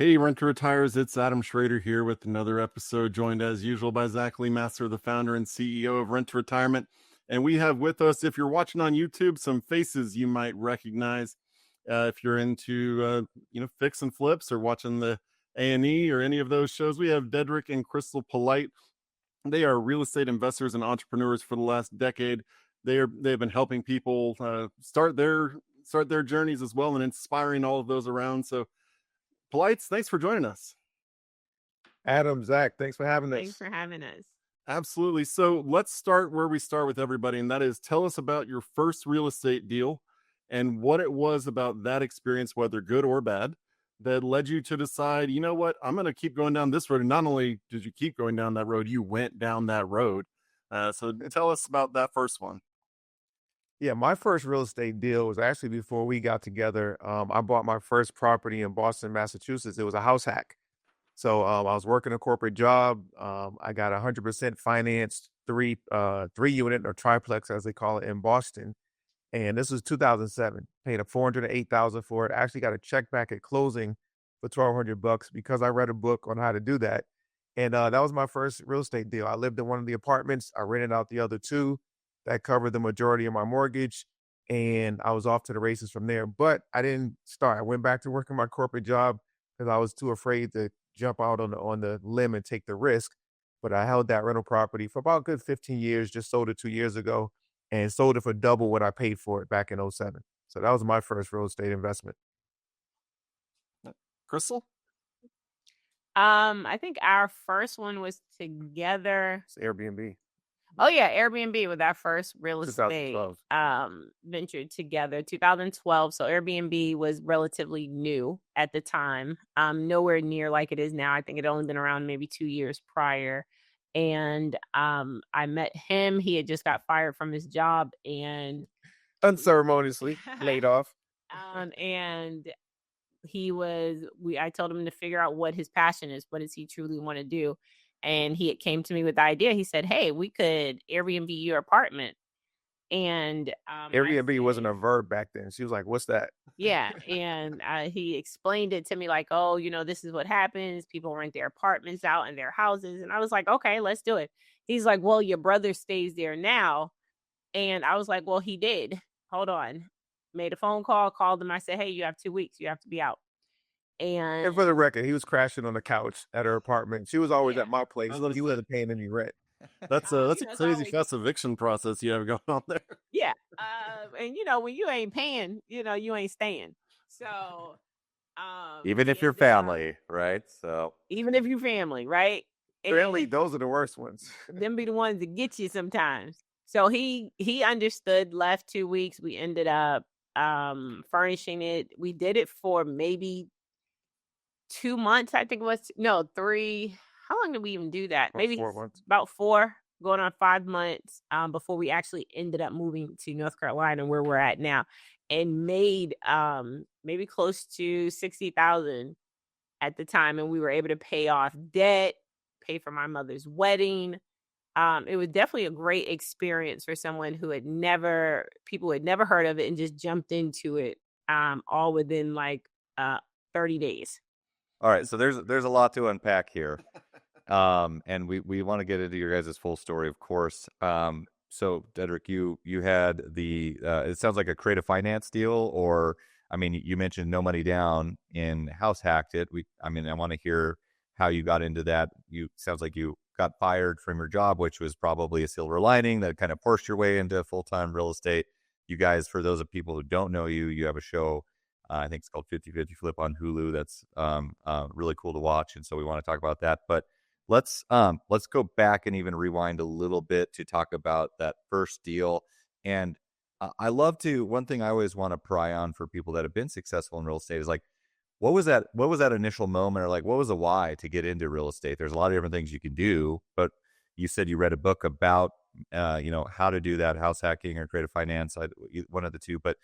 Hey, Renter Retires, it's Adam Schroeder here with another episode, joined as usual by Zach Lemaster, the founder and CEO of Rent to Retirement. And we have with us, if you're watching on YouTube, some faces you might recognize. If you're into, fix and flips or watching the A&E or any of those shows, we have Dedric and Krystal Polite. They are real estate investors and entrepreneurs for the last decade. They've been helping people start their journeys as well and inspiring all of those around. So Polites, thanks for joining us. Adam, Zach, thanks for having us. Thanks for having us. Absolutely. So let's start where we start with everybody, and that is tell us about your first real estate deal and what it was about that experience, whether good or bad, that led you to decide, you know what, I'm going to keep going down this road. And not only did you keep going down that road, you went down that road. So tell us about that first one. Yeah, my first real estate deal was actually before we got together. I bought my first property in Boston, Massachusetts. It was a house hack. So I was working a corporate job. I got 100% financed, three unit or triplex as they call it in Boston. And this was 2007. Paid a $408,000 for it. I actually got a check back at closing for $1,200 because I read a book on how to do that. And that was my first real estate deal. I lived in one of the apartments. I rented out the other two. That covered the majority of my mortgage, and I was off to the races from there. But I didn't start. I went back to working my corporate job because I was too afraid to jump out on the limb and take the risk. But I held that rental property for about a good 15 years, just sold it 2 years ago, and sold it for double what I paid for it back in 2007. So that was my first real estate investment. Krystal? I think our first one was together. It's Airbnb. Oh yeah, Airbnb was our first real estate 2012. venture together, 2012. So Airbnb was relatively new at the time. Nowhere near like it is now. I think it only been around maybe 2 years prior. And I met him. He had just got fired from his job and Unceremoniously laid off. And I told him to figure out what his passion is. What does he truly want to do? And he came to me with the idea. He said, hey, we could Airbnb your apartment. And Airbnb wasn't a verb back then. She was like, what's that? Yeah. And he explained it to me like, oh, this is what happens. People rent their apartments out in their houses. And I was like, okay, let's do it. He's like, well, your brother stays there now. And I was like, well, he did. Hold on. Made a phone call, called him. I said, hey, you have 2 weeks. You have to be out. And for the record, he was crashing on the couch at her apartment. She was always at my place. He wasn't paying any rent. That's a crazy fast eviction process you have going on there. Yeah. And when you ain't paying, you ain't staying. So even if you're family, right? So even if you're family, right? Family, those are the worst ones. Them be the ones that get you sometimes. So he understood, left 2 weeks. We ended up furnishing it. We did it for maybe 2 months, I think it was. No, 3. How long did we even do that? Maybe 4 months. About 4, going on 5 months before we actually ended up moving to North Carolina, where we're at now, and made maybe close to $60,000 at the time. And we were able to pay off debt, pay for my mother's wedding. It was definitely a great experience for someone who people had never heard of it and just jumped into it all within like 30 days. All right, so there's a lot to unpack here, and we want to get into your guys' full story, of course. So Dedric, you had it sounds like a creative finance deal, or I mean, you mentioned no money down in house hacked it. I want to hear how you got into that. Sounds like you got fired from your job, which was probably a silver lining that kind of forced your way into full-time real estate. You guys, for those of people who don't know you have a show. I think it's called 50/50 Flip on Hulu. That's really cool to watch, and so we want to talk about that. But let's go back and even rewind a little bit to talk about that first deal. And I love to. One thing I always want to pry on for people that have been successful in real estate is like, what was that initial moment, or like what was the why to get into real estate? There's a lot of different things you can do, but you said you read a book about how to do that, house hacking or creative finance, one of the two, but.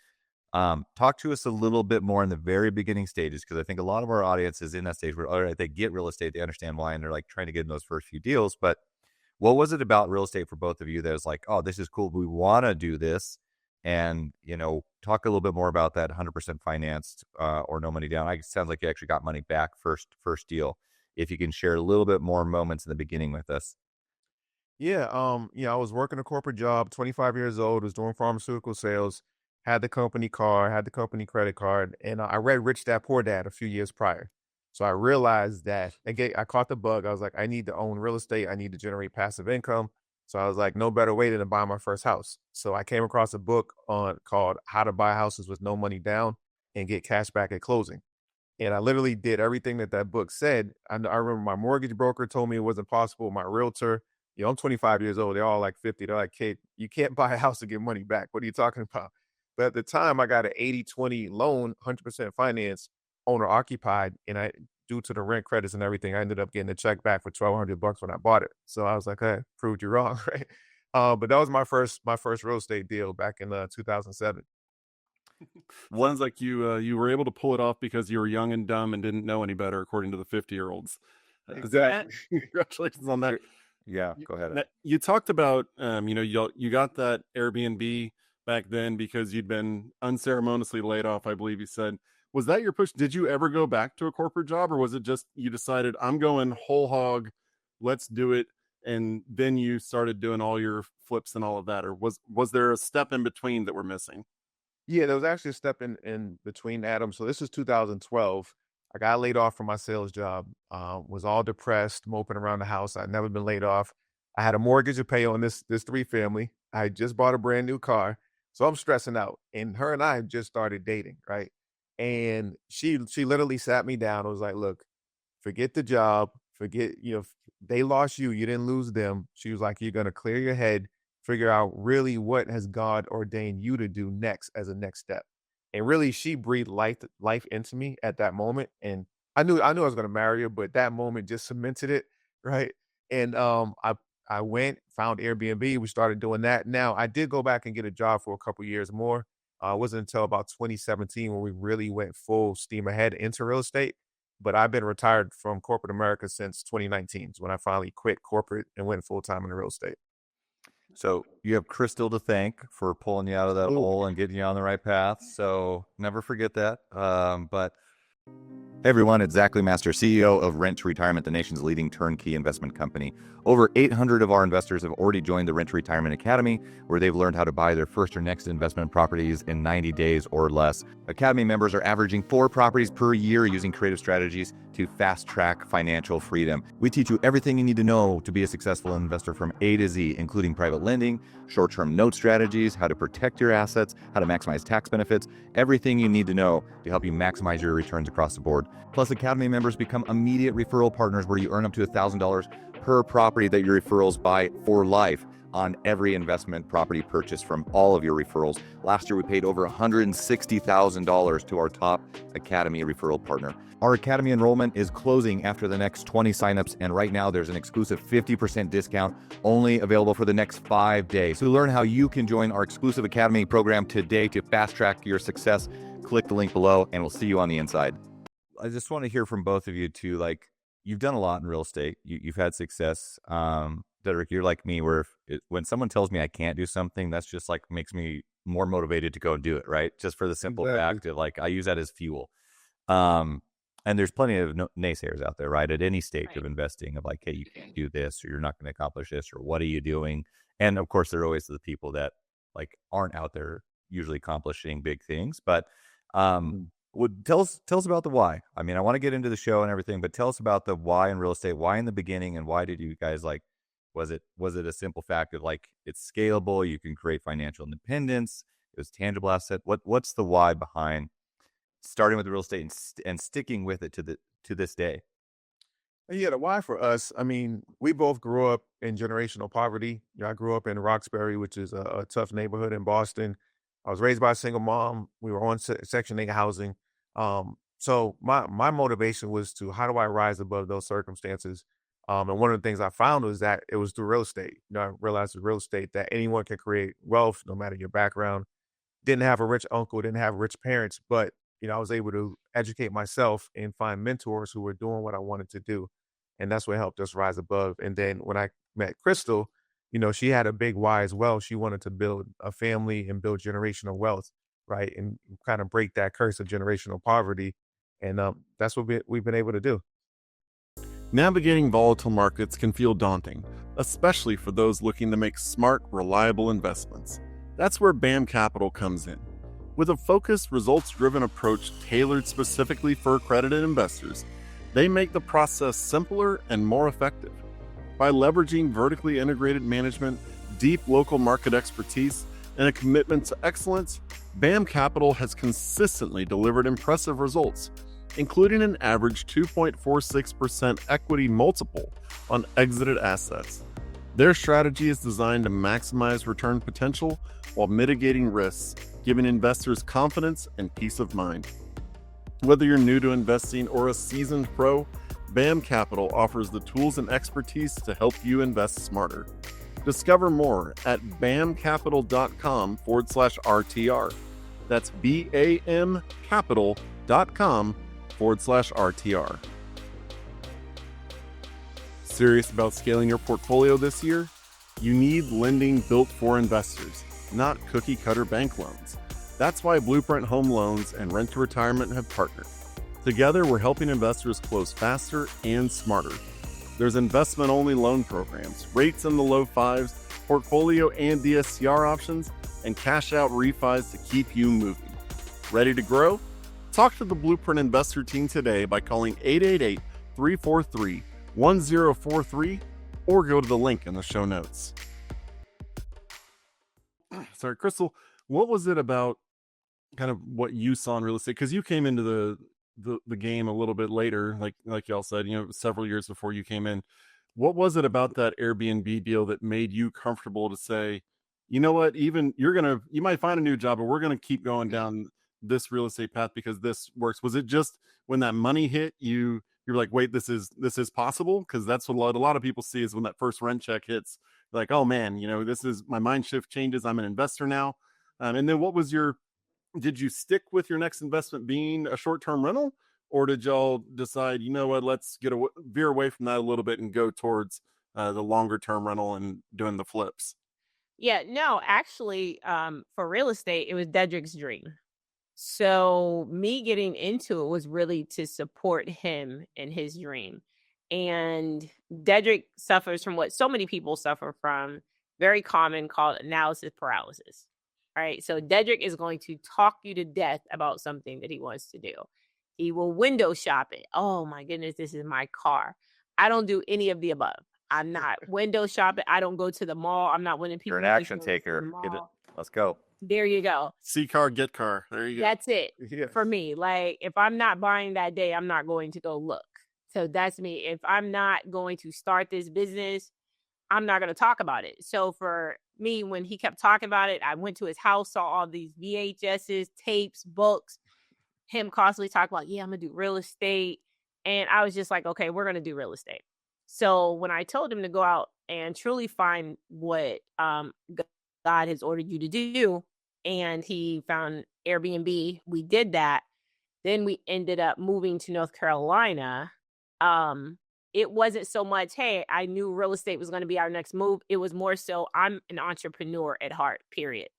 Talk to us a little bit more in the very beginning stages, because I think a lot of our audience is in that stage where, all right, they get real estate, they understand why, and they're like trying to get in those first few deals. But what was it about real estate for both of you that was like, oh, this is cool, we want to do this? And talk a little bit more about that 100% financed or no money down. It sounds like you actually got money back first deal. If you can share a little bit more moments in the beginning with us. Yeah, I was working a corporate job, 25 years old, was doing pharmaceutical sales, had the company car, had the company credit card, and I read Rich Dad Poor Dad a few years prior. So I realized that again, I caught the bug. I was like, I need to own real estate. I need to generate passive income. So I was like, no better way than to buy my first house. So I came across a book on called How to Buy Houses with No Money Down and Get Cash Back at Closing. And I literally did everything that that book said. I remember my mortgage broker told me it wasn't possible. My realtor, I'm 25 years old. They're all like 50. They're like, Kate, you can't buy a house to get money back. What are you talking about? But at the time, I got an 80-20 loan, 100% finance, owner occupied. And due to the rent credits and everything, I ended up getting a check back for $1,200 when I bought it. So I was like, hey, proved you wrong, right? But that was my first real estate deal back in 2007. One's like you were able to pull it off because you were young and dumb and didn't know any better, according to the 50-year-olds. Exactly. Congratulations on that. Yeah, go ahead. You talked about, you got that Airbnb back then because you'd been unceremoniously laid off, I believe you said. Was that your push? Did you ever go back to a corporate job, or was it just you decided I'm going whole hog, let's do it, and then you started doing all your flips and all of that, or was there a step in between that we're missing? Yeah, there was actually a step in between, Adam. So this is 2012. I got laid off from my sales job. Was all depressed, moping around the house. I'd never been laid off. I had a mortgage to pay on this three family. I had just bought a brand new car, so I'm stressing out. And her and I just started dating, right? And she literally sat me down. and was like, "Look, forget the job, forget they lost you, you didn't lose them." She was like, "You're gonna clear your head, figure out really what has God ordained you to do next as a next step." And really, she breathed life into me at that moment. And I was gonna marry her, but that moment just cemented it, right? And I went, found Airbnb, we started doing that. Now I did go back and get a job for a couple years more. It wasn't until about 2017 when we really went full steam ahead into real estate. But I've been retired from corporate America since 2019, when I finally quit corporate and went full time in real estate. So you have Krystal to thank for pulling you out of that hole and getting you on the right path. So never forget that. But hey everyone, it's Zach Lemaster, CEO of Rent to Retirement, the nation's leading turnkey investment company. Over 800 of our investors have already joined the Rent to Retirement Academy, where they've learned how to buy their first or next investment properties in 90 days or less. Academy members are averaging 4 properties per year using creative strategies to fast-track financial freedom. We teach you everything you need to know to be a successful investor from A to Z, including private lending, short-term note strategies, how to protect your assets, how to maximize tax benefits, everything you need to know to help you maximize your returns across the board. Plus, Academy members become immediate referral partners where you earn up to $1,000 per property that your referrals buy for life on every investment property purchase from all of your referrals. Last year, we paid over $160,000 to our top Academy referral partner. Our Academy enrollment is closing after the next 20 signups, and right now there's an exclusive 50% discount only available for the next 5 days. So to learn how you can join our exclusive Academy program today to fast track your success, click the link below and we'll see you on the inside. I just want to hear from both of you too. Like, you've done a lot in real estate. You've had success. Dedric, you're like me, where when someone tells me I can't do something, that's just like makes me more motivated to go and do it, right? Just for the simple fact of like, I use that as fuel. And there's plenty of naysayers out there, right? At any stage of investing of like, hey, you can't do this, or you're not going to accomplish this, or what are you doing? And of course, there are always the people that like aren't out there usually accomplishing big things. But tell us about the why. I mean, I want to get into the show and everything, but tell us about the why in real estate. Why in the beginning, and why did you guys like? Was it a simple fact of like it's scalable, you can create financial independence, it was tangible asset? What's the why behind starting with real estate and sticking with it to this day? Yeah, the why for us, I mean, we both grew up in generational poverty. I grew up in Roxbury, which is a tough neighborhood in Boston. I was raised by a single mom. We were on Section 8 housing. So my motivation was to, how do I rise above those circumstances? And one of the things I found was that it was through real estate. I realized with real estate that anyone can create wealth, no matter your background. Didn't have a rich uncle, didn't have rich parents, but I was able to educate myself and find mentors who were doing what I wanted to do. And that's what helped us rise above. And then when I met Krystal, she had a big why as well. She wanted to build a family and build generational wealth. right? And kind of break that curse of generational poverty. And that's what we've been able to do. Navigating volatile markets can feel daunting, especially for those looking to make smart, reliable investments. That's where BAM Capital comes in. With a focused, results-driven approach tailored specifically for accredited investors, they make the process simpler and more effective. By leveraging vertically integrated management, deep local market expertise, and a commitment to excellence, BAM Capital has consistently delivered impressive results, including an average 2.46% equity multiple on exited assets. Their strategy is designed to maximize return potential while mitigating risks, giving investors confidence and peace of mind. Whether you're new to investing or a seasoned pro, BAM Capital offers the tools and expertise to help you invest smarter. Discover more at bamcapital.com/RTR. That's BAMcapital.com/RTR. Serious about scaling your portfolio this year? You need lending built for investors, not cookie-cutter bank loans. That's why BLUPRINT Home Loans and Rent to Retirement have partnered. Together, we're helping investors close faster and smarter. There's investment-only loan programs, rates in the low fives, portfolio and DSCR options, and cash-out refis to keep you moving. Ready to grow? Talk to the BLUPRINT investor team today by calling 888-343-1043 or go to the link in the show notes. Sorry, Krystal, what was it about kind of what you saw in real estate? Because you came into the game a little bit later, like y'all said, several years before you came in. What was it about that Airbnb deal that made you comfortable to say, you know what, even you might find a new job, but we're going to keep going down this real estate path because this works? Was it just when that money hit, you're like, wait, this is possible? Because that's what a lot of people see is when that first rent check hits, like, oh man, this is my mind shift changes. I'm an investor now. And then did you stick with your next investment being a short-term rental, or did y'all decide, you know what, let's veer away from that a little bit and go towards the longer-term rental and doing the flips? Yeah, no, actually, for real estate, it was Dedric's dream. So me getting into it was really to support him in his dream. And Dedric suffers from what so many people suffer from, very common, called analysis paralysis. All right. So Dedric is going to talk you to death about something that he wants to do. He will window shop it. Oh my goodness, this is my car. I don't do any of the above. I'm not window shopping. I don't go to the mall. I'm not winning people. You're an action taker. Get it. Let's go. There you go. See car, get car. There you go. That's it Yeah. for me. Like, if I'm not buying that day, I'm not going to go look. So that's me. If I'm not going to start this business, I'm not going to talk about it. So for me, when he kept talking about it, I went to his house, saw all these VHSs, tapes, books, him constantly talking about, yeah, I'm going to do real estate. And I was just like, okay, we're going to do real estate. So when I told him to go out and truly find what God has ordered you to do, and he found Airbnb, we did that. Then we ended up moving to North Carolina. It wasn't so much, hey, I knew real estate was going to be our next move. It was more so, I'm an entrepreneur at heart, period.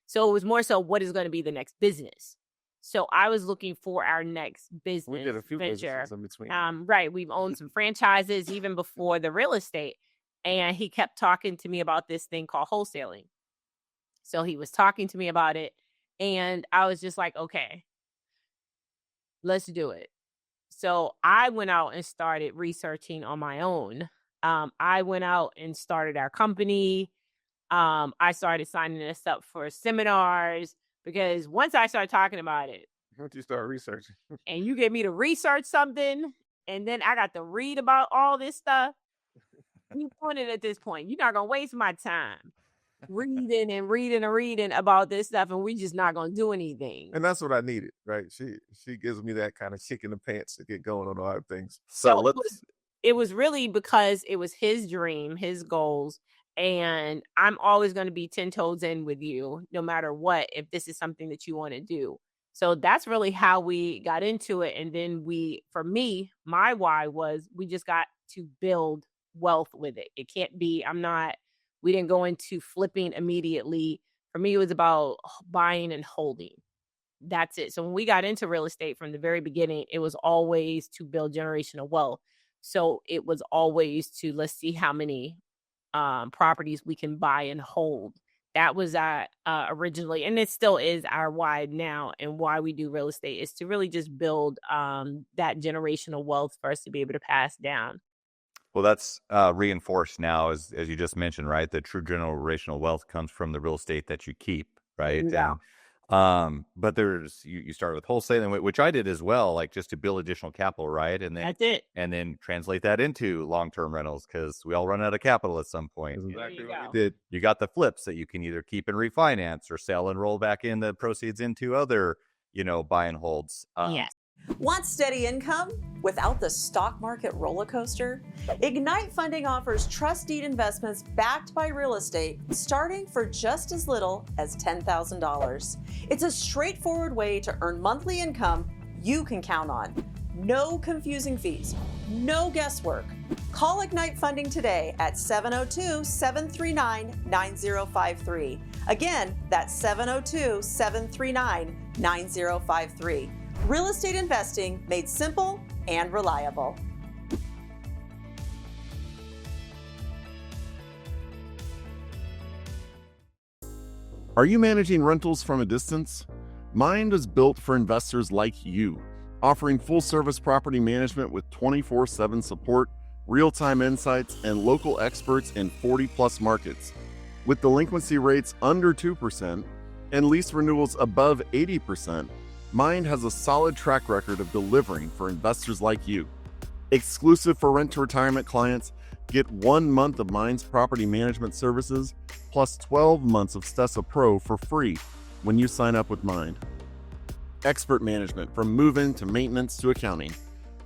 So it was more so, what is going to be the next business? So I was looking for our next business We did a few venture. businesses in between. Right. We've owned some franchises even before the real estate. And he kept talking to me about this thing called wholesaling. So he was talking to me about it. And I was just like, okay, let's do it. So I went out and started researching on my own. I went out and started our company. I started signing us up for seminars, because once I started talking about it, Once you start researching, and you get me to research something, and then I got to read about all this stuff, you pointed at this point, you're not going to waste my time reading about this stuff, and we just not going to do anything. and that's what I needed, right? She gives me that kind of kick in the pants to get going on a lot of things. So it was really because it was his dream, his goals, and I'm always going to be 10 toes in with you, no matter what, if this is something that you want to do. So that's really how we got into it. And then for me, my why was we just got to build wealth with it. It can't be, we didn't go into flipping immediately. For me, it was about buying and holding. that's it. So when we got into real estate from the very beginning, it was always to build generational wealth. So it was always to, let's see how many properties we can buy and hold. That was originally, and it still is our why now, and why we do real estate is to really just build that generational wealth for us to be able to pass down. Well, that's reinforced now, as you just mentioned, right? The true generational wealth comes from the real estate that you keep, right? Yeah. But there's you start with wholesaling, which I did as well, like just to build additional capital, right? And then That's it. and then translate that into long-term rentals, because we all run out of capital at some point. That's There exactly you what go. we did. You got the flips that you can either keep and refinance, or sell and roll back in the proceeds into other, buy and holds. Yes. Want steady income without the stock market roller coaster? Ignite Funding offers trust deed investments backed by real estate starting for just as little as $10,000. It's a straightforward way to earn monthly income you can count on. No confusing fees, no guesswork. Call Ignite Funding today at 702-739-9053. Again, that's 702-739-9053. Real estate investing made simple and reliable. Are you managing rentals from a distance? MYND is built for investors like you, offering full-service property management with 24/7 support, real-time insights, and local experts in 40-plus markets. With delinquency rates under 2% and lease renewals above 80%, MYND has a solid track record of delivering for investors like you. Exclusive for rent-to-retirement clients, get 1 month of MYND's property management services plus 12 months of Stessa Pro for free when you sign up with MYND. Expert management from move-in to maintenance to accounting.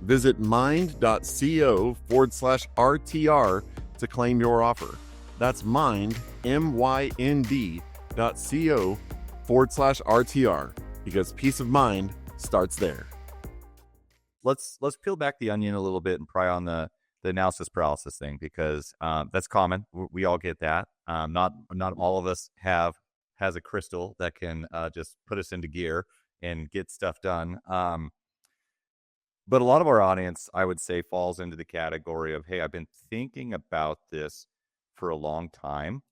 Visit mind.co/RTR to claim your offer. That's MYND, MYND.co/RTR, because peace of mind starts there. Let's peel back the onion a little bit and pry on the analysis paralysis thing, because that's common. We all get that. Not all of us has a Krystal that can just put us into gear and get stuff done. But a lot of our audience, I would say, falls into the category of, hey, I've been thinking about this for a long time,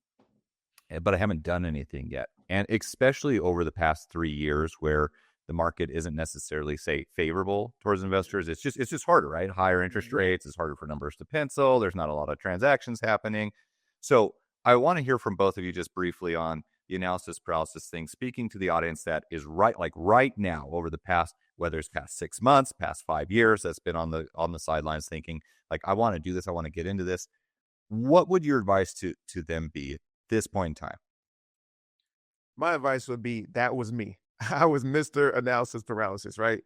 but I haven't done anything yet. And especially over the past 3 years, where the market isn't necessarily, say, favorable towards investors. It's just harder, right? Higher interest rates, it's harder for numbers to pencil. There's not a lot of transactions happening. So I want to hear from both of you just briefly on the analysis paralysis thing, speaking to the audience that is right now, over the past, whether it's past 6 months, past 5 years, that's been on the sidelines thinking, like, I want to do this, I want to get into this. What would your advice to them be at this point in time? My advice would be, that was me. I was Mr. Analysis Paralysis, right?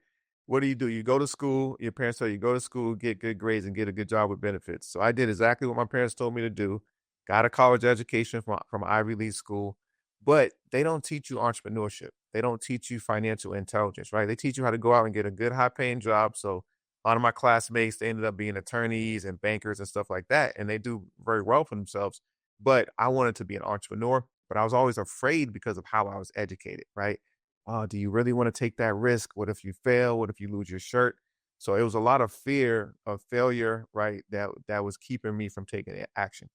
What do? You go to school, your parents tell you go to school, get good grades, and get a good job with benefits. So I did exactly what my parents told me to do. Got a college education from Ivy League school, but they don't teach you entrepreneurship. They don't teach you financial intelligence, right? They teach you how to go out and get a good high-paying job. So a lot of my classmates, they ended up being attorneys and bankers and stuff like that, and they do very well for themselves. But I wanted to be an entrepreneur, but I was always afraid because of how I was educated, right? Do you really want to take that risk? What if you fail? What if you lose your shirt? So it was a lot of fear of failure, right? That was keeping me from taking action.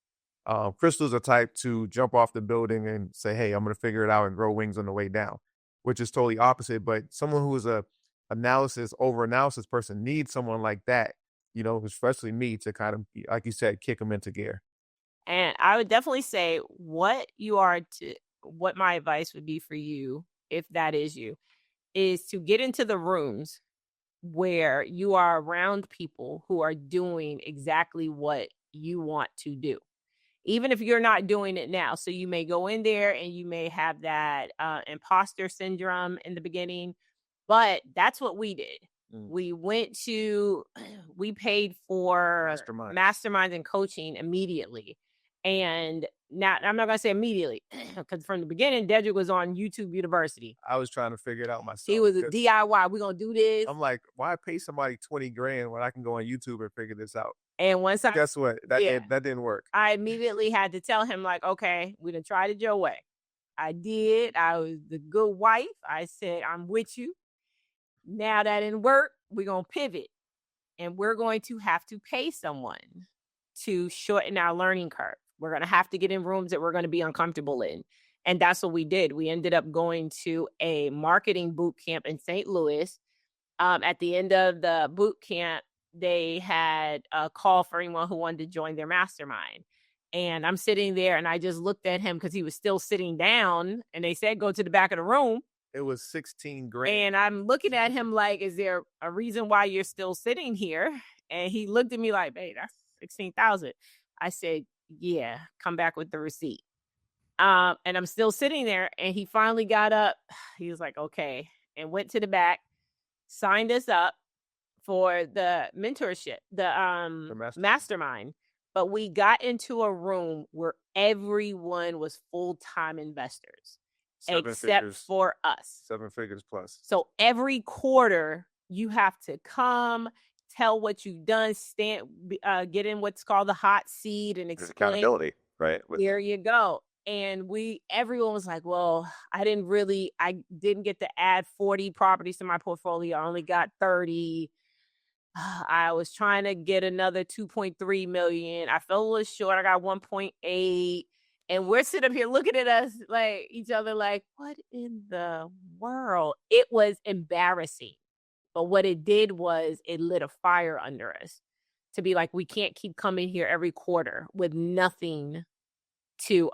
Krystal's the type to jump off the building and say, hey, I'm going to figure it out and grow wings on the way down, which is totally opposite. But someone who is a over analysis person needs someone like that, especially me, to kind of, like you said, kick them into gear. And I would definitely say what my advice would be for you, if that is you, is to get into the rooms where you are around people who are doing exactly what you want to do, even if you're not doing it now. So you may go in there and you may have that imposter syndrome in the beginning, but that's what we did. We paid for masterminds and coaching immediately. And now, I'm not going to say immediately, because from the beginning, Dedric was on YouTube University. I was trying to figure it out myself. He was a DIY. We're going to do this. I'm like, why pay somebody $20,000 when I can go on YouTube and figure this out? And guess what? That didn't work. I immediately had to tell him, like, okay, we done tried it your way. I did. I was the good wife. I said, I'm with you. Now that didn't work, we're going to pivot. And we're going to have to pay someone to shorten our learning curve. We're going to have to get in rooms that we're going to be uncomfortable in. And that's what we did. We ended up going to a marketing boot camp in St. Louis. At the end of the boot camp, they had a call for anyone who wanted to join their mastermind. And I'm sitting there and I just looked at him because he was still sitting down. And they said, go to the back of the room. It was 16 grand. And I'm looking at him like, is there a reason why you're still sitting here? And he looked at me like, hey, that's 16,000. I said, yeah, come back with the receipt. And I'm still sitting there. And he finally got up. He was like, okay. And went to the back, signed us up for the mentorship, the mastermind. But we got into a room where everyone was full-time investors. Except for us. 7 figures plus. So every quarter you have to come, tell what you've done, get in what's called the hot seat and explain. There's accountability, right? There you go. And everyone was like, well, I didn't get to add 40 properties to my portfolio. I only got 30. I was trying to get another 2.3 million. I fell a little short. I got 1.8. And we're sitting up here looking at us like each other like, what in the world? It was embarrassing. But what it did was it lit a fire under us to be like, we can't keep coming here every quarter with nothing to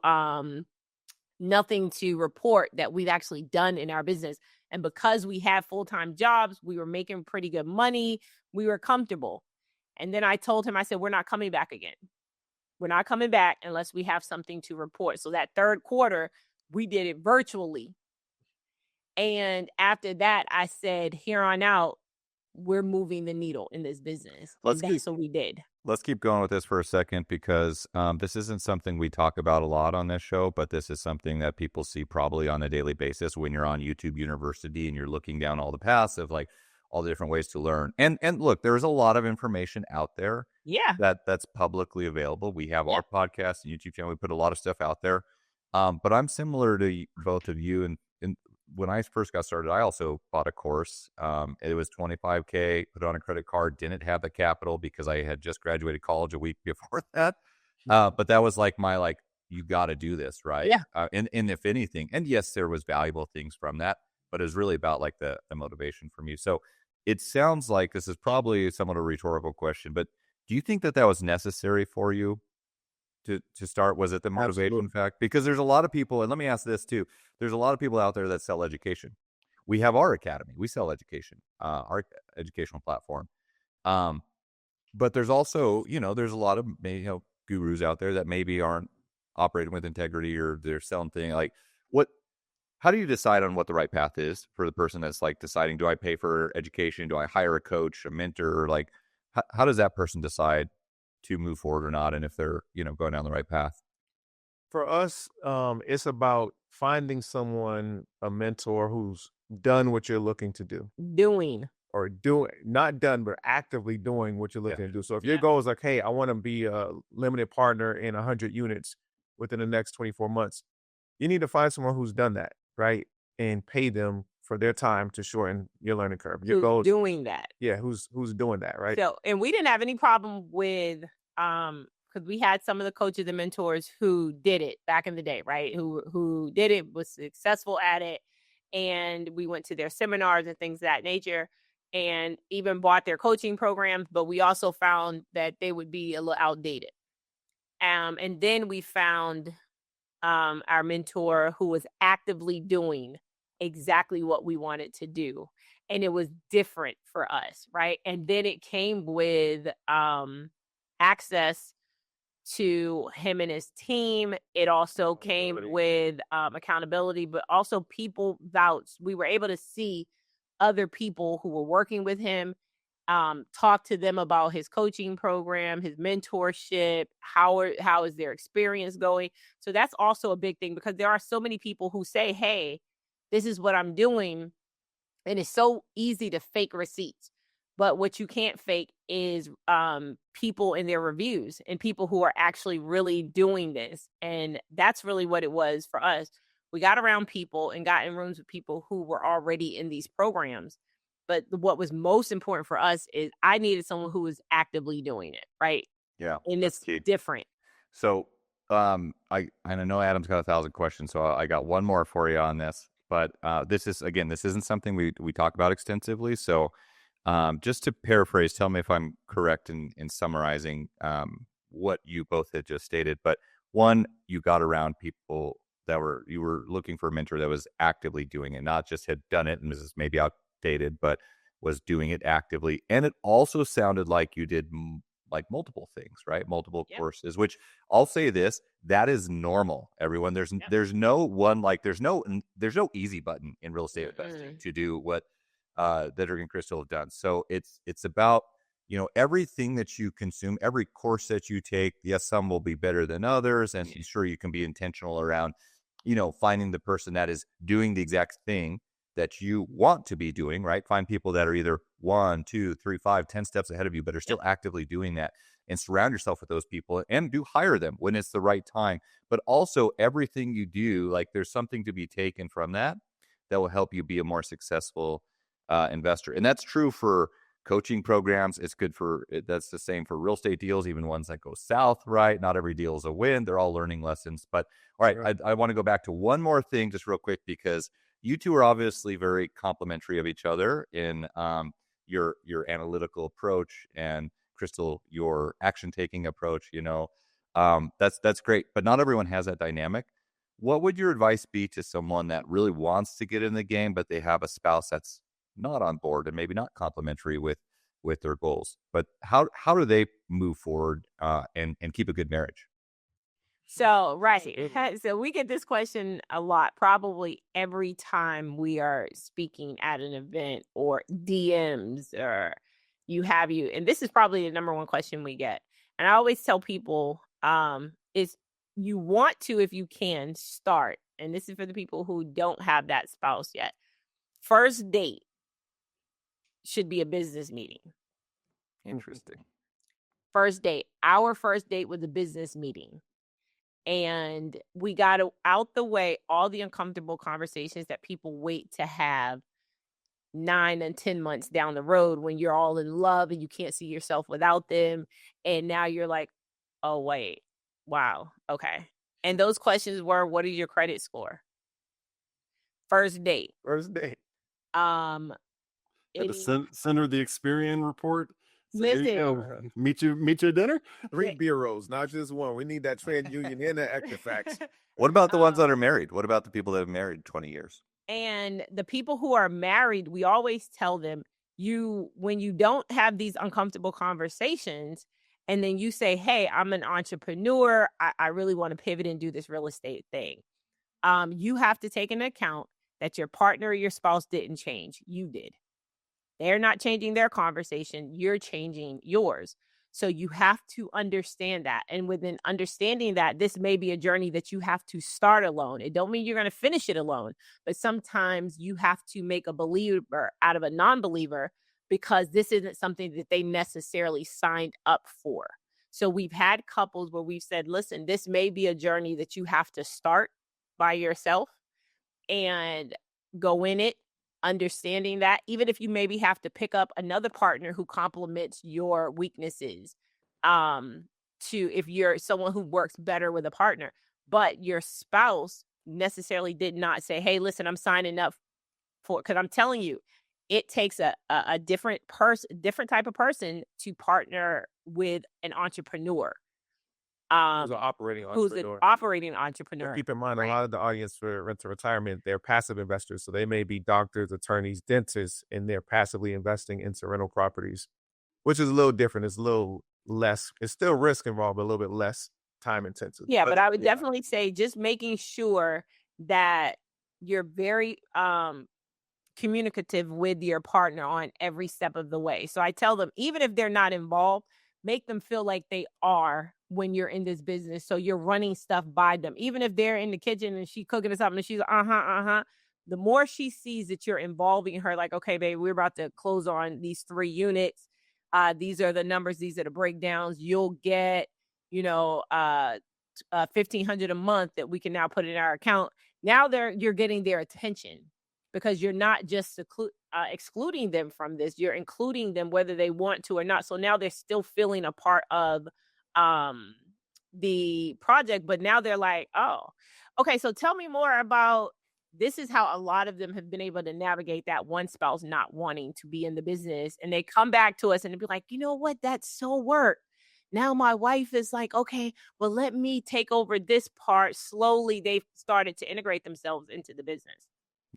report that we've actually done in our business. And because we had full-time jobs, we were making pretty good money. We were comfortable. And then I told him, I said, we're not coming back again. We're not coming back unless we have something to report. So that third quarter, we did it virtually. And after that, I said, here on out, we're moving the needle in this business. That's what we did. Let's keep going with this for a second because this isn't something we talk about a lot on this show, but this is something that people see probably on a daily basis when you're on YouTube University and you're looking down all the paths of like all the different ways to learn. And look, there's a lot of information out there. Yeah. That's publicly available. We have our podcast and YouTube channel. We put a lot of stuff out there. But I'm similar to both of you. And when I first got started, I also bought a course. It was $25K, put it on a credit card, didn't have the capital because I had just graduated college a week before that. But that was like you got to do this, right? Yeah. And if anything, and yes, there was valuable things from that, but it was really about like the motivation from you. So it sounds like this is probably somewhat a rhetorical question, but do you think that was necessary for you to start? Was it the motivation fact? Because there's a lot of people, and let me ask this too. There's a lot of people out there that sell education. We have our academy. We sell education, our educational platform. But there's also, there's a lot of gurus out there that maybe aren't operating with integrity or they're selling things like how do you decide on what the right path is for the person that's like deciding, do I pay for education? Do I hire a coach, a mentor? Like, how does that person decide to move forward or not? And if they're, going down the right path? For us, it's about finding someone, a mentor who's done what you're looking to do. Not done, but actively doing what you're looking to do. So if your goal is like, hey, I want to be a limited partner in 100 units within the next 24 months, you need to find someone who's done that, right? And pay them for their time to shorten your learning curve. Your goal doing that. Yeah, who's doing that, right? So, and we didn't have any problem with because we had some of the coaches and mentors who did it back in the day, right? Who did it, was successful at it. And we went to their seminars and things of that nature and even bought their coaching programs. But we also found that they would be a little outdated. And then we found our mentor who was actively doing exactly what we wanted to do. And it was different for us, right? And then it came with access to him and his team. It also came with accountability, but also people vouched. We were able to see other people who were working with him, talk to them about his coaching program, his mentorship, how is their experience going. So that's also a big thing because there are so many people who say, hey, this is what I'm doing. And it's so easy to fake receipts. But what you can't fake is people in their reviews and people who are actually really doing this. And that's really what it was for us. We got around people and got in rooms with people who were already in these programs. But what was most important for us is I needed someone who was actively doing it, right? Yeah, And that's it's key. different. So, I know Adam's got 1,000 questions, so I got one more for you on this. But this isn't something we talk about extensively. So, just to paraphrase, tell me if I'm correct in summarizing what you both had just stated. But one, you got around people you were looking for a mentor that was actively doing it, not just had done it and was maybe outdated, but was doing it actively. And it also sounded like you did like multiple things, right? Multiple courses, which I'll say this, that is normal. Everyone, there's no one, like there's no easy button in real estate investing to do what Dedric and Krystal have done. So it's about, everything that you consume, every course that you take. Yes, some will be better than others, and sure, you can be intentional around, finding the person that is doing the exact thing that you want to be doing, right? Find people that are either 1, 2, 3, 5, 10 steps ahead of you, but are still actively doing that, and surround yourself with those people and do hire them when it's the right time. But also everything you do, like there's something to be taken from that will help you be a more successful investor. And that's true for coaching programs. That's the same for real estate deals, even ones that go south, right? Not every deal is a win. They're all learning lessons. But all right, sure. I want to go back to one more thing just real quick, because you two are obviously very complementary of each other in your analytical approach, and Krystal, your action-taking approach. That's great, but not everyone has that dynamic. What would your advice be to someone that really wants to get in the game, but they have a spouse that's not on board and maybe not complementary with their goals? But how do they move forward and keep a good marriage? So, right. So we get this question a lot, probably every time we are speaking at an event or DMs or and this is probably the number one question we get. And I always tell people, is you want to, if you can, start. And this is for the people who don't have that spouse yet. First date should be a business meeting. Interesting. First date. Our first date was a business meeting. And we got out the way all the uncomfortable conversations that people wait to have 9 and 10 months down the road when you're all in love and you can't see yourself without them. And now you're like, oh, wait, wow, okay. And those questions were, what is your credit score? First date. At the center of the Experian report. So Listen, meet you at dinner. 3 bureaus, not just one. We need that TransUnion and that Equifax. What about the ones that are married? What about the people that have married 20 years? And the people who are married, we always tell them, when you don't have these uncomfortable conversations, and then you say, hey, I'm an entrepreneur, I really want to pivot and do this real estate thing. You have to take into account that your partner or your spouse didn't change. You did. They're not changing their conversation. You're changing yours. So you have to understand that. And within understanding that, this may be a journey that you have to start alone. It don't mean you're going to finish it alone, but sometimes you have to make a believer out of a non-believer, because this isn't something that they necessarily signed up for. So we've had couples where we've said, listen, this may be a journey that you have to start by yourself and go in it, understanding that, even if you maybe have to pick up another partner who complements your weaknesses, if you're someone who works better with a partner, but your spouse necessarily did not say, hey, listen, I'm signing up for, because I'm telling you, it takes a different type of person to partner with an entrepreneur. Who's an operating entrepreneur. Keep in mind, a lot of the audience for Rent to Retirement, they're passive investors. So they may be doctors, attorneys, dentists, and they're passively investing into rental properties, which is a little different. It's a little less. It's still risk involved, but a little bit less time intensive. Yeah, but I would definitely say just making sure that you're very communicative with your partner on every step of the way. So I tell them, even if they're not involved, make them feel like they are when you're in this business. So you're running stuff by them. Even if they're in the kitchen and she's cooking or something and she's the more she sees that you're involving her, like, okay, babe, we're about to close on these 3 units. These are the numbers. These are the breakdowns. You'll get, $1,500 a month that we can now put in our account. Now you're getting their attention because you're not just excluding them from this. You're including them whether they want to or not. So now they're still feeling a part of the project, but now they're like, oh, okay, so tell me more about this. Is how a lot of them have been able to navigate that one spouse not wanting to be in the business. And they come back to us and be like, you know what? That's so work. Now my wife is like, okay, well, let me take over this part. Slowly, they've started to integrate themselves into the business.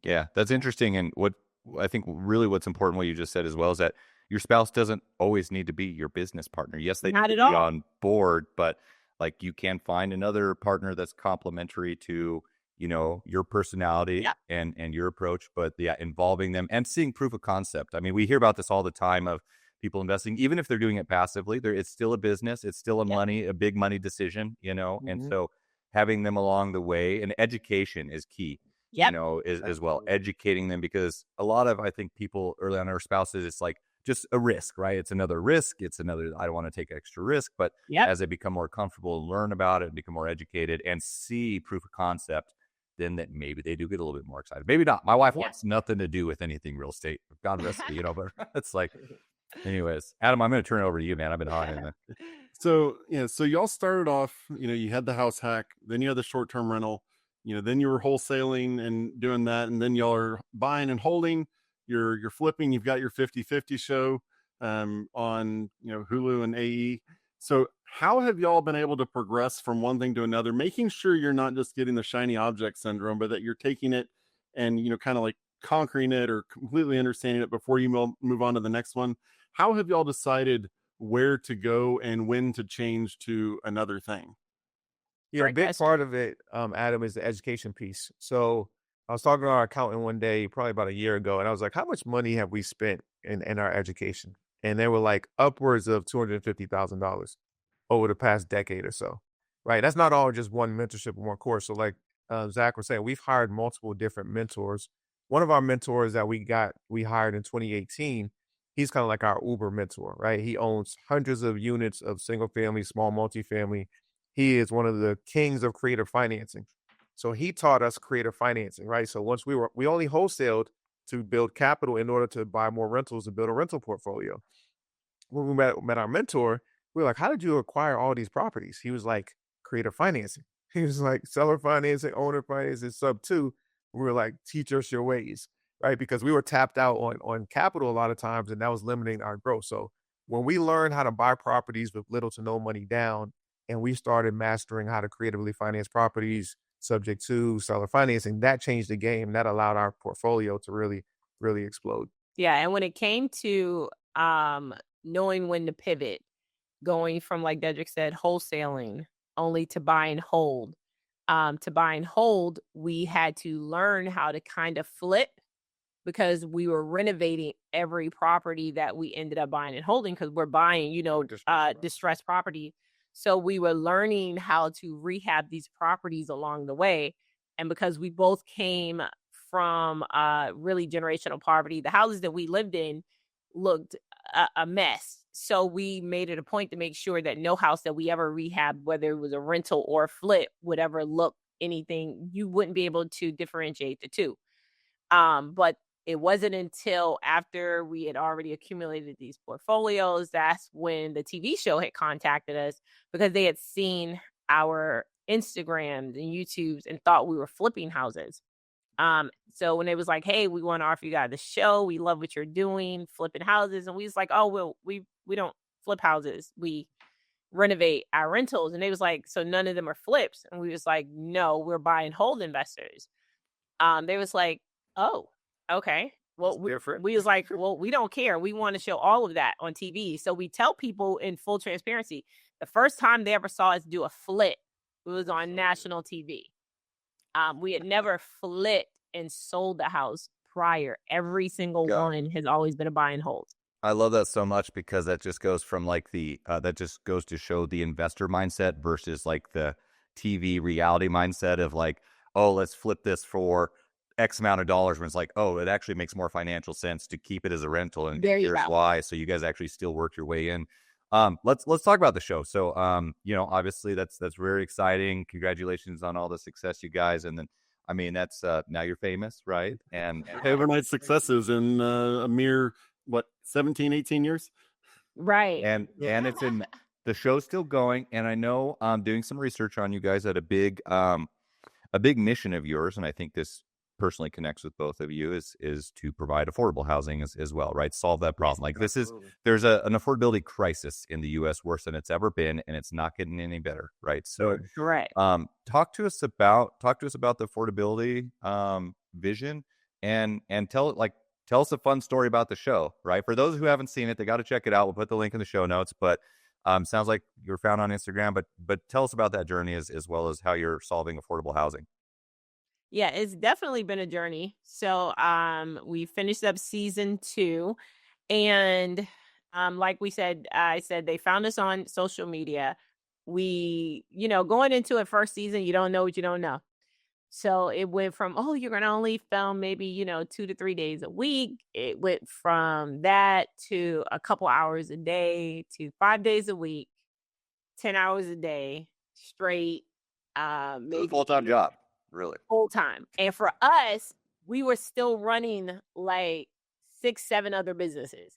Yeah, that's interesting. And what I think really what's important, what you just said as well, is that your spouse doesn't always need to be your business partner. Yes, they Not need at to be all. on board, but like you can find another partner that's complementary to, you know, your personality Yep. and your approach, but yeah, involving them and seeing proof of concept. I mean, we hear about this all the time of people investing, even if they're doing it passively, it's still a business, it's still a big money decision, you know, and so having them along the way, and education is key. Yep. You know, as well, educating them, because a lot of, I think, people early on, our spouses, it's like just a risk, right? It's another risk. It's another, I don't want to take extra risk. But as they become more comfortable, learn about it, become more educated, and see proof of concept, then that maybe they do get a little bit more excited. Maybe not. My wife wants nothing to do with anything real estate. God rest me, you know, but it's like, anyways, Adam, I'm going to turn it over to you, man. I've been hot in there. So, so y'all started off, you had the house hack, then you had the short-term rental, then you were wholesaling and doing that. And then y'all are buying and holding, you're flipping, you've got your 50/50 show on, Hulu and AE. So how have y'all been able to progress from one thing to another, making sure you're not just getting the shiny object syndrome, but that you're taking it and, kind of like conquering it or completely understanding it before you move on to the next one? How have y'all decided where to go and when to change to another thing? Yeah, a big part of it, Adam, is the education piece. So I was talking to our accountant one day, probably about a year ago, and I was like, how much money have we spent in our education? And they were like upwards of $250,000 over the past decade or so, right? That's not all just one mentorship or one course. So like Zach was saying, we've hired multiple different mentors. One of our mentors that we hired in 2018, he's kind of like our Uber mentor, right? He owns hundreds of units of single family, small multifamily. He is one of the kings of creative financing. So he taught us creative financing, right? So once we only wholesaled to build capital in order to buy more rentals and build a rental portfolio. When we met our mentor, we were like, how did you acquire all these properties? He was like, creative financing. He was like, seller financing, owner financing, sub two. We were like, teach us your ways, right? Because we were tapped out on capital a lot of times, and that was limiting our growth. So when we learned how to buy properties with little to no money down, and we started mastering how to creatively finance properties subject to seller financing, that changed the game. That allowed our portfolio to really, really explode. Yeah. And when it came to knowing when to pivot, going from, like Dedric said, wholesaling only to buy and hold. To buy and hold, we had to learn how to kind of flip, because we were renovating every property that we ended up buying and holding, because we're buying, distressed property. So we were learning how to rehab these properties along the way. And because we both came from really generational poverty, the houses that we lived in looked a mess. So we made it a point to make sure that no house that we ever rehabbed, whether it was a rental or a flip, would ever look anything. You wouldn't be able to differentiate the two. But it wasn't until after we had already accumulated these portfolios, that's when the TV show had contacted us, because they had seen our Instagrams and YouTubes and thought we were flipping houses. So when it was like, hey, we want to offer you guys the show, we love what you're doing, flipping houses. And we was like, oh, well, we don't flip houses. We renovate our rentals. And they was like, so none of them are flips. And we was like, no, we're buy and hold investors. They was like, oh, okay. Well, we was like, well, we don't care. We want to show all of that on TV. So we tell people in full transparency, the first time they ever saw us do a flip, it was on national TV. We had never flipped and sold the house prior. Every single one has always been a buy and hold. I love that so much, because that just goes from like that just goes to show the investor mindset versus like the TV reality mindset of like, oh, let's flip this for X amount of dollars, when it's like, oh, it actually makes more financial sense to keep it as a rental, and here's why. So you guys actually still work your way in. Let's talk about the show. So obviously that's very exciting. Congratulations on all the success, you guys. And then I mean, that's now you're famous, right? And Overnight successes in a mere, 17, 18 years? Right. and it's in the show's still going. And I know I'm doing some research on you guys at a big mission of yours, and I think this personally connects with both of you, is to provide affordable housing as well, right? Solve that problem. Like there's an affordability crisis in the U.S. worse than it's ever been, and it's not getting any better, right? So, Correct. talk to us about the affordability vision, and tell us a fun story about the show, right? For those who haven't seen it, they got to check it out. We'll put the link in the show notes, but sounds like you're found on Instagram, but tell us about that journey as well as how you're solving affordable housing. Yeah, it's definitely been a journey. So we finished up season 2, and like I said they found us on social media. We, going into it first season, you don't know what you don't know. So it went from, oh, you're going to only film maybe, 2 to 3 days a week. It went from that to a couple hours a day to 5 days a week, 10 hours a day straight. Maybe full-time job, really. Full time. And for us, we were still running like 6-7 other businesses.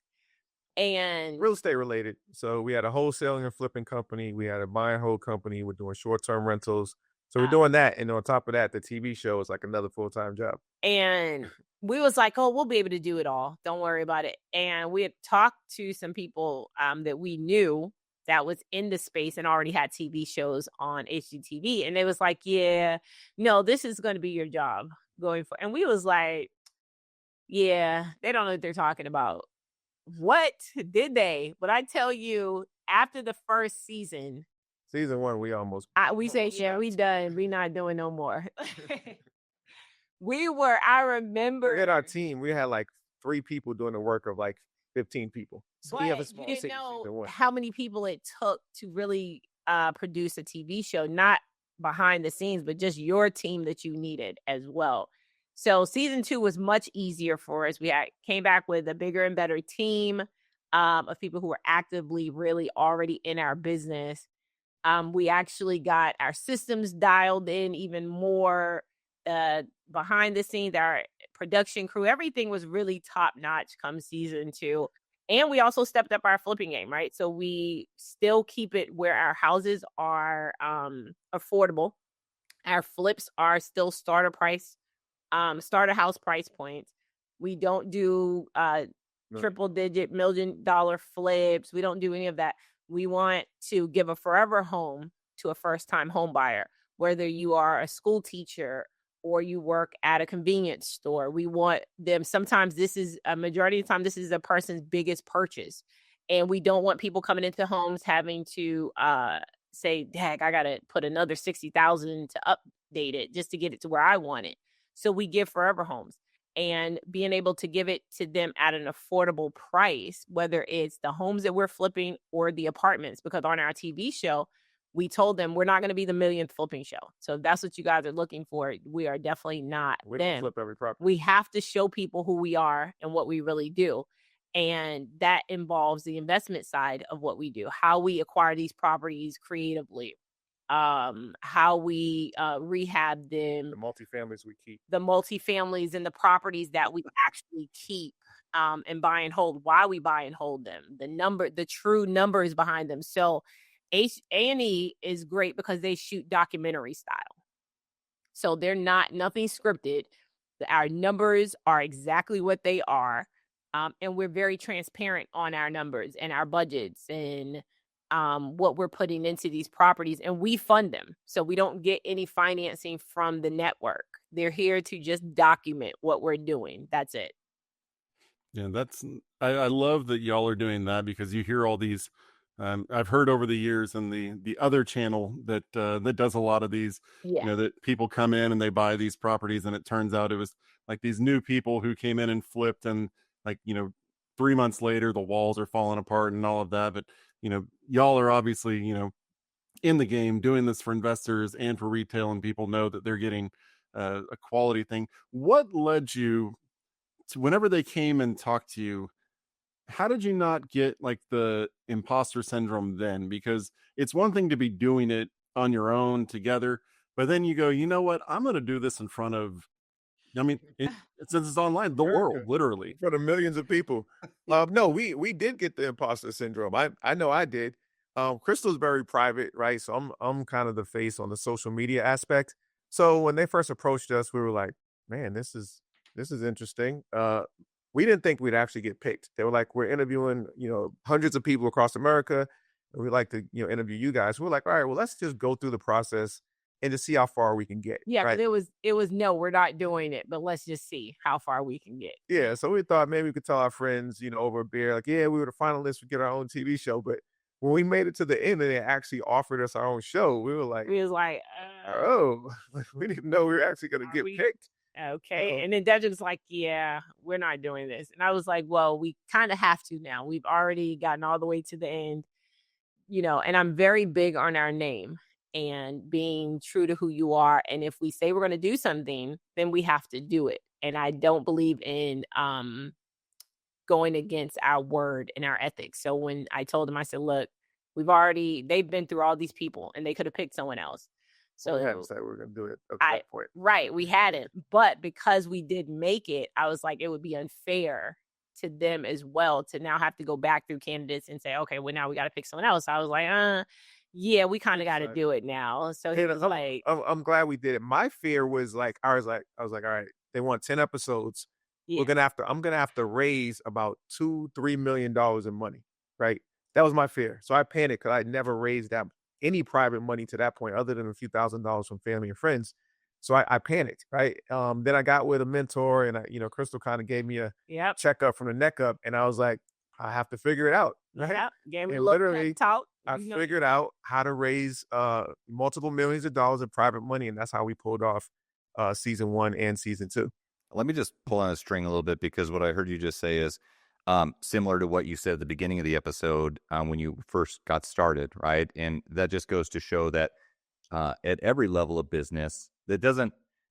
And real estate related. So we had a wholesaling and flipping company. We had a buy and hold company. We're doing short-term rentals. So we're doing that. And on top of that, the TV show is like another full-time job. And we was like, oh, we'll be able to do it all. Don't worry about it. And we had talked to some people that we knew that was in the space and already had TV shows on HGTV. And they was like, yeah, no, this is going to be your job going for. And we was like, yeah, they don't know what they're talking about. What did they? But I tell you, after the first season, season 1, we say, yeah, we done. We not doing no more. I remember in our team, we had like 3 people doing the work of like 15 people. So we have a small team. How many people it took to really produce a TV show, not behind the scenes, but just your team that you needed as well. So season 2 was much easier for us. We came back with a bigger and better team of people who were actively really already in our business. We actually got our systems dialed in even more behind the scenes. Our production crew, everything was really top notch come season 2. And we also stepped up our flipping game, right? So we still keep it where our houses are affordable. Our flips are still starter house price points. We don't do triple digit $1 million flips. We don't do any of that. We want to give a forever home to a first time home buyer, whether you are a school teacher or you work at a convenience store. We want them. Sometimes this is a majority of the time, this is a person's biggest purchase. And we don't want people coming into homes having to say, heck, I got to put another $60,000 to update it just to get it to where I want it. So we give forever homes, and being able to give it to them at an affordable price, whether it's the homes that we're flipping or the apartments, because on our TV show, we told them we're not going to be the millionth flipping show. So if that's what you guys are looking for, we are definitely not we them. Don't flip every property. We have to show people who we are and what we really do. And that involves the investment side of what we do, how we acquire these properties creatively, how we rehab them, the multifamilies we keep, the multifamilies and the properties that we actually keep, and buy and hold, why we buy and hold them, the true numbers behind them. So A&E is great because they shoot documentary style. So they're nothing scripted. Our numbers are exactly what they are. And we're very transparent on our numbers and our budgets and what we're putting into these properties, and we fund them. So we don't get any financing from the network. They're here to just document what we're doing. That's it. Yeah, I love that y'all are doing that, because you hear all these. I've heard over the years, and the other channel that does a lot of these, that people come in and they buy these properties, and it turns out it was like these new people who came in and flipped, and 3 months later the walls are falling apart and all of that. But y'all are obviously in the game doing this for investors and for retail, and people know that they're getting a quality thing. What led you to, whenever they came and talked to you, how did you not get like the imposter syndrome then? Because it's one thing to be doing it on your own together, But then you go, you know what? I'm going to do this in front of, I mean, since it's online, the world, literally. In front of millions of people. No, we did get the imposter syndrome. I know I did. Krystal's very private, right? So I'm kind of the face on the social media aspect. So when they first approached us, we were like, man, this is interesting. We didn't think we'd actually get picked. They were like, we're interviewing, hundreds of people across America, and we'd like to, interview you guys. We're like, all right, well, let's just go through the process and to see how far we can get. Yeah, right? because it was no, we're not doing it, but let's just see how far we can get. Yeah, so we thought maybe we could tell our friends, over a beer, like, yeah, we were the finalists, we get our own TV show. But when we made it to the end and they actually offered us our own show, we were like, We was like, oh, we didn't know we were actually going to get picked. okay. Uh-oh. And then Dedric was like, yeah, we're not doing this. And I was like, well, we kind of have to now. We've already gotten all the way to the end, and I'm very big on our name and being true to who you are. And if we say we're going to do something, then we have to do it. And I don't believe in going against our word and our ethics. So when I told them, I said, look, they've been through all these people and they could have picked someone else. So we hadn't said we were going to do it at that point. Right. We hadn't. But because we did make it, I was like, it would be unfair to them as well to now have to go back through candidates and say, okay, well, now we got to pick someone else. I was like, yeah, we kind of got to do it now. So he was like, I'm glad we did it. My fear was like, I was like, all right, they want 10 episodes. yeah. I'm going to have to raise about $2-3 million in money. Right. That was my fear. So I panicked because I'd never raised any private money to that point other than a few $1,000s from family and friends. So I panicked. Right. Then I got with a mentor and Krystal kind of gave me a checkup from the neck up. And I was like, I have to figure it out. Right. Yep. Gave me and a little literally pep talk. I figured out how to raise multiple millions of dollars in private money, and that's how we pulled off season 1 and season 2. Let me just pull on a string a little bit, because what I heard you just say is similar to what you said at the beginning of the episode when you first got started, right? And that just goes to show that at every level of business, that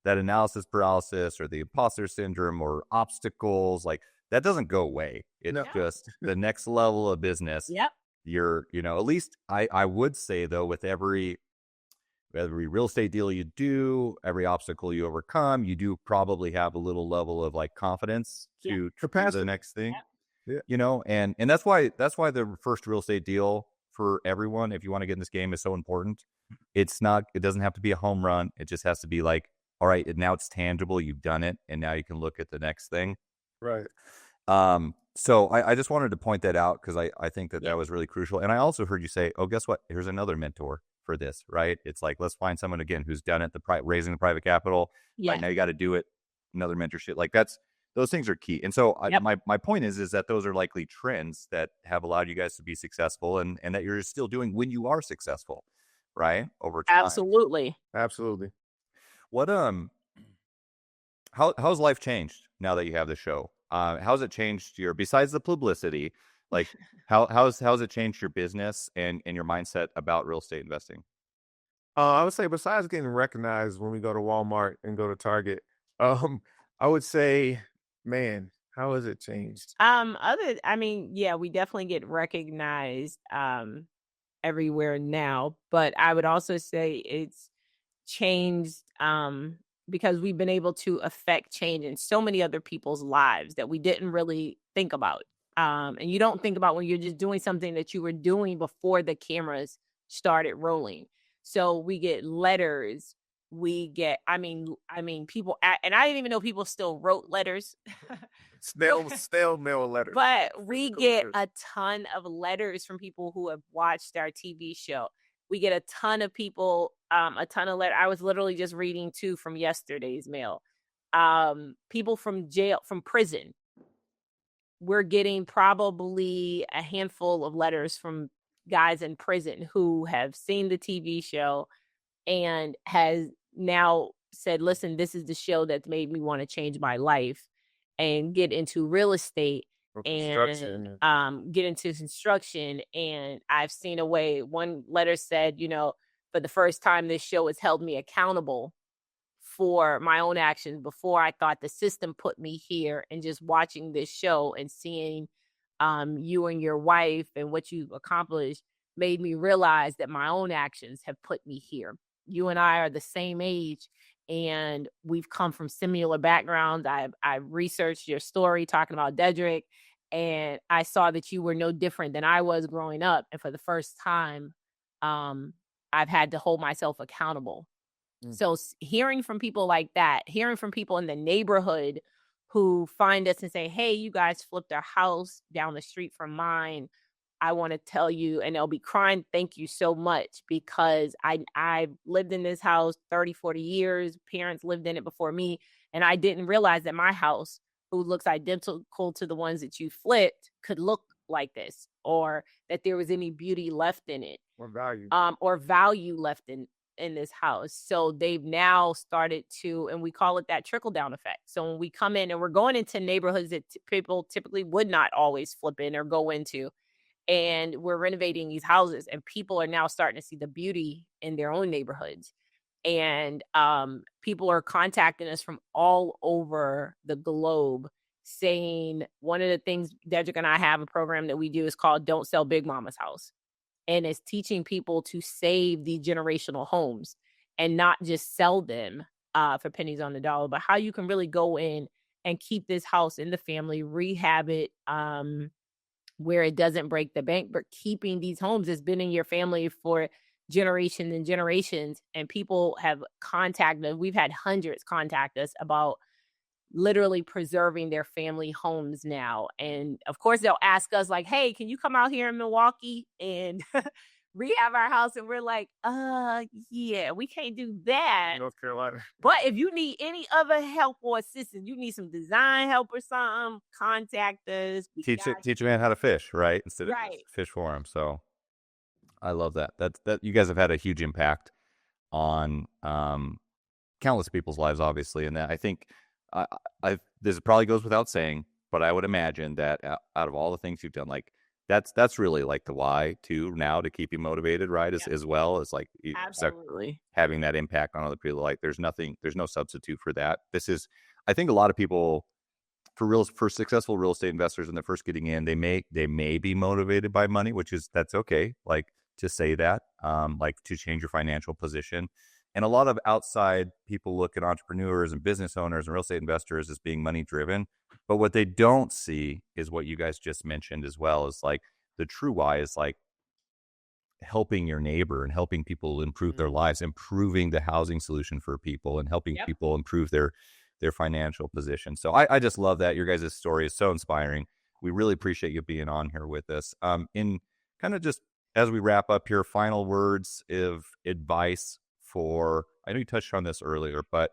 analysis paralysis or the imposter syndrome or obstacles, like that doesn't go away. It's just the next level of business. Yep. You're, at least I would say though, with every real estate deal you do, every obstacle you overcome, you do probably have a little level of like confidence to do the next thing. Yeah. And that's why the first real estate deal for everyone, if you want to get in this game, is so important. It doesn't have to be a home run. It just has to be like, all right, now it's tangible, you've done it, and now you can look at the next thing. Right. So I just wanted to point that out because I think that was really crucial. And I also heard you say, oh, guess what? Here's another mentor for this, right? It's like, let's find someone, again, who's done it, raising the private capital. Yeah. Right now you got to do it. Another mentorship. Like those things are key. And so my point is that those are likely trends that have allowed you guys to be successful and that you're still doing when you are successful, right? Over time. Absolutely. What, how's life changed now that you have the show? How's it changed besides the publicity, like how's it changed your business and your mindset about real estate investing? I would say besides getting recognized when we go to Walmart and go to Target, I would say, man, how has it changed? We definitely get recognized everywhere now, but I would also say it's changed because we've been able to affect change in so many other people's lives that we didn't really think about. And you don't think about when you're just doing something that you were doing before the cameras started rolling. So we get letters, we get, people, and I didn't even know people still wrote letters. Snail mail letters. But we get a ton of letters from people who have watched our TV show. We get a ton of people, a ton of letters. I was literally just reading 2 from yesterday's mail. People from jail, from prison. We're getting probably a handful of letters from guys in prison who have seen the TV show and has now said, listen, this is the show that's made me want to change my life and get into real estate and get into construction. And I've seen a way. One letter said, for the first time, this show has held me accountable for my own actions. Before, I thought the system put me here, and just watching this show and seeing you and your wife and what you've accomplished made me realize that my own actions have put me here. you and I are the same age and we've come from similar backgrounds. I researched your story talking about Dedric, and I saw that you were no different than I was growing up. And for the first time, I've had to hold myself accountable. So hearing from people like that, hearing from people in the neighborhood who find us and say, hey, you guys flipped our house down the street from mine. I want to tell you, and they'll be crying, thank you so much, because I lived in this house 30, 40 years. Parents lived in it before me. And I didn't realize that my house, who looks identical to the ones that you flipped, could look like this, or that there was any beauty left in it. Or value left in this house. So they've now started to, and we call it that trickle down effect. So when we come in and we're going into neighborhoods that people typically would not always flip in or go into, and we're renovating these houses, and people are now starting to see the beauty in their own neighborhoods. And people are contacting us from all over the globe saying, one of the things, Dedric and I have a program that we do is called Don't Sell Big Mama's House. And it's teaching people to save the generational homes and not just sell them for pennies on the dollar, but how you can really go in and keep this house in the family, rehab it where it doesn't break the bank, but keeping these homes that's been in your family for generations and generations. And people have contacted, we've had hundreds contact us about literally preserving their family homes now. And of course they'll ask us like, hey, can you come out here in Milwaukee and rehab our house? And we're like, yeah, we can't do that. North Carolina. But if you need any other help or assistance, you need some design help or something, contact us. Teach a man how to fish, right? Instead of Right. just fish for him. So I love that. That you guys have had a huge impact on countless people's lives, obviously. And that, I think, this probably goes without saying, but I would imagine that out of all the things you've done, like that's really like the why too now, to keep you motivated, right? As well as like Absolutely having that impact on other people. Like there's no substitute for that. This is, I think a lot of people for successful real estate investors when they're first getting in, they may be motivated by money, that's okay. Like to say that, like to change your financial position. And a lot of outside people look at entrepreneurs and business owners and real estate investors as being money driven. But what they don't see is what you guys just mentioned as well, is like the true why is like helping your neighbor and helping people improve their lives, improving the housing solution for people, and helping people improve their financial position. So I just love that. Your guys' story is so inspiring. We really appreciate you being on here with us. In kind of just as we wrap up here, final words of advice for, I know you touched on this earlier, but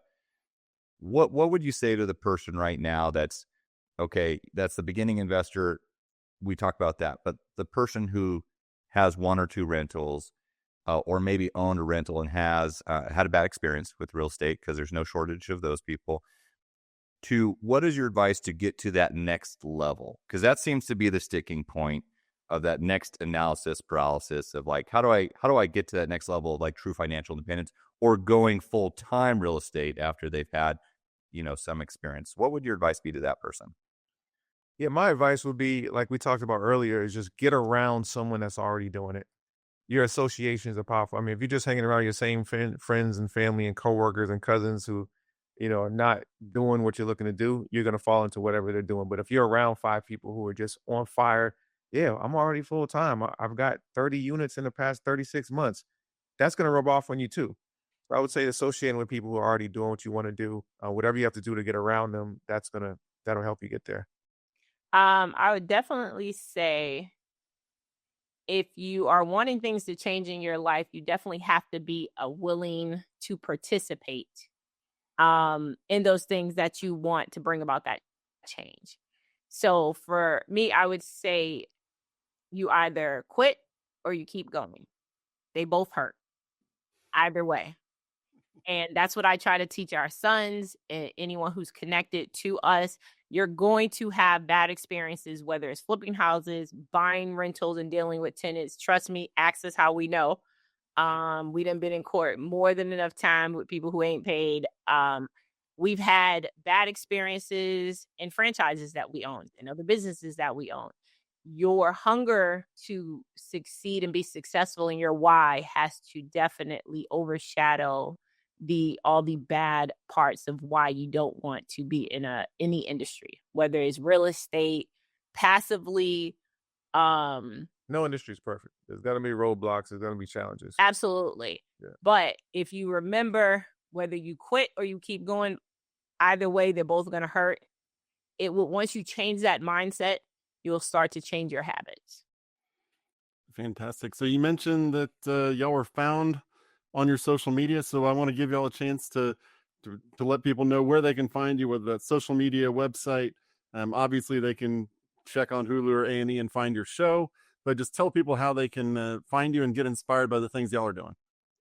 what would you say to the person right now that's the beginning investor? We talked about that, but the person who has one or two rentals, or maybe owned a rental and has had a bad experience with real estate, because there's no shortage of those people, what is your advice to get to that next level? Because that seems to be the sticking point of that next analysis paralysis of like, how do I get to that next level of like true financial independence, or going full-time real estate after they've had, some experience? What would your advice be to that person? Yeah, my advice would be, like we talked about earlier, is just get around someone that's already doing it. Your associations are powerful. I mean, if you're just hanging around your same friends and family and coworkers and cousins who, are not doing what you're looking to do, you're going to fall into whatever they're doing. But if you're around 5 people who are just on fire, yeah, I'm already full time. I've got 30 units in the past 36 months. That's going to rub off on you too. So I would say associating with people who are already doing what you want to do, whatever you have to do to get around them, that'll help you get there. I would definitely say, if you are wanting things to change in your life, you definitely have to be willing to participate in those things that you want to bring about that change. So for me, I would say you either quit or you keep going. They both hurt either way. And that's what I try to teach our sons and anyone who's connected to us. You're going to have bad experiences, whether it's flipping houses, buying rentals, and dealing with tenants. Trust me, ask us how we know. We done been in court more than enough time with people who ain't paid. We've had bad experiences in franchises that we own and other businesses that we own. your hunger to succeed and be successful in your why has to definitely overshadow all the bad parts of why you don't want to be in any industry, whether it's real estate, passively. No industry is perfect. There's got to be roadblocks. There's going to be challenges. Absolutely. Yeah. But if you remember, whether you quit or you keep going, either way, they're both going to hurt. It will, once you change that mindset, you'll start to change your habits. Fantastic. So you mentioned that y'all were found on your social media. So I want to give y'all a chance to let people know where they can find you, whether that's social media, website. Obviously, they can check on Hulu or A&E and find your show. But just tell people how they can find you and get inspired by the things y'all are doing.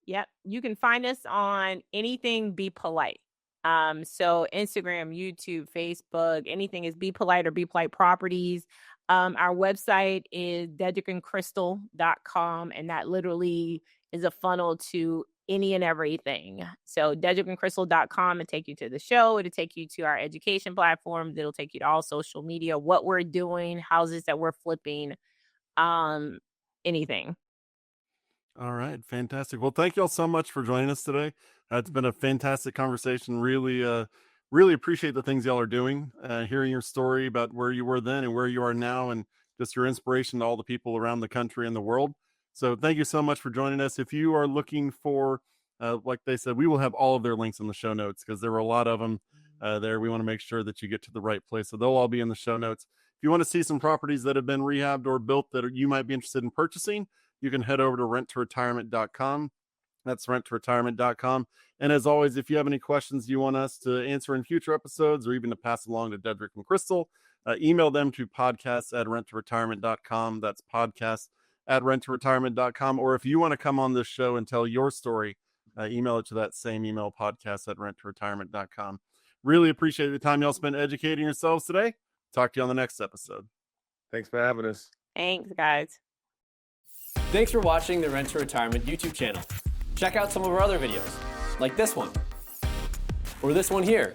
Yep. You can find us on anything Be Polite. So Instagram, YouTube, Facebook, anything is Be Polite or Be Polite Properties. Our website is dedricandkrystal.com, and that literally is a funnel to any and everything. So dedricandkrystal.com, it'll take you to the show. It'll take you to our education platforms. It'll take you to all social media, what we're doing, houses that we're flipping, anything. All right. Fantastic. Well, thank y'all so much for joining us today. It's been a fantastic conversation. Really appreciate the things y'all are doing, hearing your story about where you were then and where you are now, and just your inspiration to all the people around the country and the world. So thank you so much for joining us. If you are looking for, like they said, we will have all of their links in the show notes because there were a lot of them there. We want to make sure that you get to the right place. So they'll all be in the show notes. If you want to see some properties that have been rehabbed or built that you might be interested in purchasing, you can head over to renttoretirement.com. That's renttoretirement.com. And as always, if you have any questions you want us to answer in future episodes or even to pass along to Dedric and Krystal, email them to podcast@renttoretirement.com. That's podcast@renttoretirement.com. Or if you want to come on this show and tell your story, email it to that same email, podcast@renttoretirement.com. Really appreciate the time y'all spent educating yourselves today. Talk to you on the next episode. Thanks for having us. Thanks, guys. Thanks for watching the Rent to Retirement YouTube channel. Check out some of our other videos, like this one, or this one here.